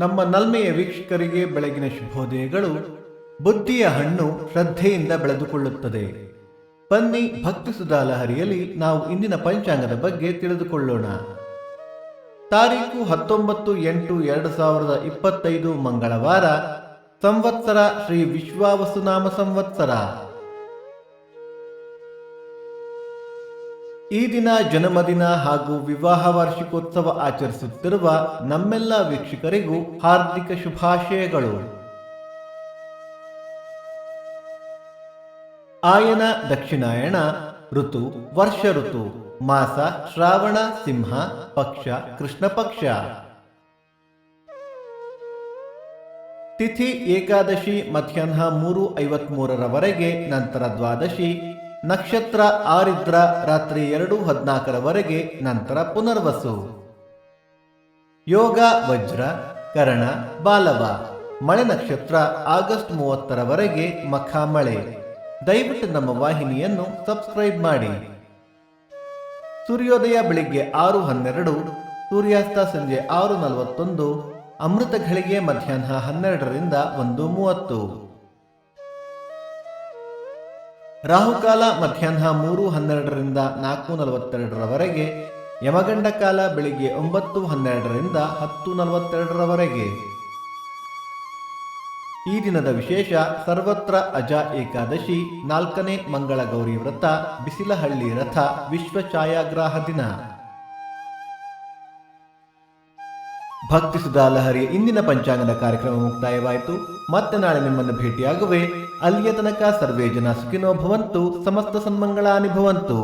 ನಮ್ಮ ನಲ್ಮೆಯ ವೀಕ್ಷಕರಿಗೆ ಬೆಳಗಿನ ಶುಭೋದಯಗಳು. ಬುದ್ಧಿಯ ಹಣ್ಣು ಶ್ರದ್ಧೆಯಿಂದ ಬೆಳೆದುಕೊಳ್ಳುತ್ತದೆ. ಬನ್ನಿ ಭಕ್ತಿ ಸುಧಾ ಲಹರಿಯಲ್ಲಿ ನಾವು ಇಂದಿನ ಪಂಚಾಂಗದ ಬಗ್ಗೆ ತಿಳಿದುಕೊಳ್ಳೋಣ. ತಾರೀಕು 19/8/2025 ಮಂಗಳವಾರ. ಸಂವತ್ಸರ ಶ್ರೀ ವಿಶ್ವಾವಸುನಾಮ ಸಂವತ್ಸರ. ಈ ದಿನ ಜನ್ಮದಿನ ಹಾಗೂ ವಿವಾಹ ವಾರ್ಷಿಕೋತ್ಸವ ಆಚರಿಸುತ್ತಿರುವ ನಮ್ಮೆಲ್ಲ ವೀಕ್ಷಕರಿಗೂ ಹಾರ್ದಿಕ ಶುಭಾಶಯಗಳು. ಆಯನ ದಕ್ಷಿಣಾಯಣ. ಋತು ವರ್ಷ ಋತು. ಮಾಸ ಶ್ರಾವಣ ಸಿಂಹ. ಪಕ್ಷ ಕೃಷ್ಣ ಪಕ್ಷ. ತಿಥಿ ಏಕಾದಶಿ ಮಧ್ಯಾಹ್ನ 3:53 ನಂತರ ದ್ವಾದಶಿ. ನಕ್ಷತ್ರ ಆರಿದ್ರ ರಾತ್ರಿ 2:14 ನಂತರ ಪುನರ್ವಸು. ಯೋಗ ವಜ್ರ ಕರಣ ಬಾಲವ. ಮಳೆ ನಕ್ಷತ್ರ ಆಗಸ್ಟ್ 30 ಮಖ ಮಳೆ. ದಯವಿಟ್ಟು ನಮ್ಮ ವಾಹಿನಿಯನ್ನು ಸಬ್ಸ್ಕ್ರೈಬ್ ಮಾಡಿ. ಸೂರ್ಯೋದಯ ಬೆಳಿಗ್ಗೆ 6:12, ಸೂರ್ಯಾಸ್ತ ಸಂಜೆ 6:41, ಅಮೃತ ಘಳಿಗೆ ಮಧ್ಯಾಹ್ನ 12ರಿಂದ 1:30. ರಾಹುಕಾಲ ಮಧ್ಯಾಹ್ನ 3:12 4:42, ಯಮಗಂಡ ಕಾಲ ಬೆಳಿಗ್ಗೆ 9:12 10:42. ಈ ದಿನದ ವಿಶೇಷ ಸರ್ವತ್ರ ಅಜ ಏಕಾದಶಿ, 4ನೇ ಮಂಗಳ ಗೌರಿ ವ್ರತ, ಬಿಸಿಲಹಳ್ಳಿ ರಥ, ವಿಶ್ವ ಛಾಯಾಗ್ರಾಹ ದಿನ. ಭಕ್ತಿ ಸುಧಾ ಲಹರಿಯ ಇಂದಿನ ಪಂಚಾಂಗದ ಕಾರ್ಯಕ್ರಮ ಮುಕ್ತಾಯವಾಯಿತು. ಮತ್ತೆ ನಾಳೆ ನಿಮ್ಮನ್ನು ಭೇಟಿಯಾಗುವೆ. ಅಲ್ಲಿಯ ತನಕ ಸರ್ವೇ ಜನ ಸುಖಿನೋ ಭವಂತು. ಸಮಸ್ತ ಸನ್ಮಂಗಳಾನಿ ಭವಂತು.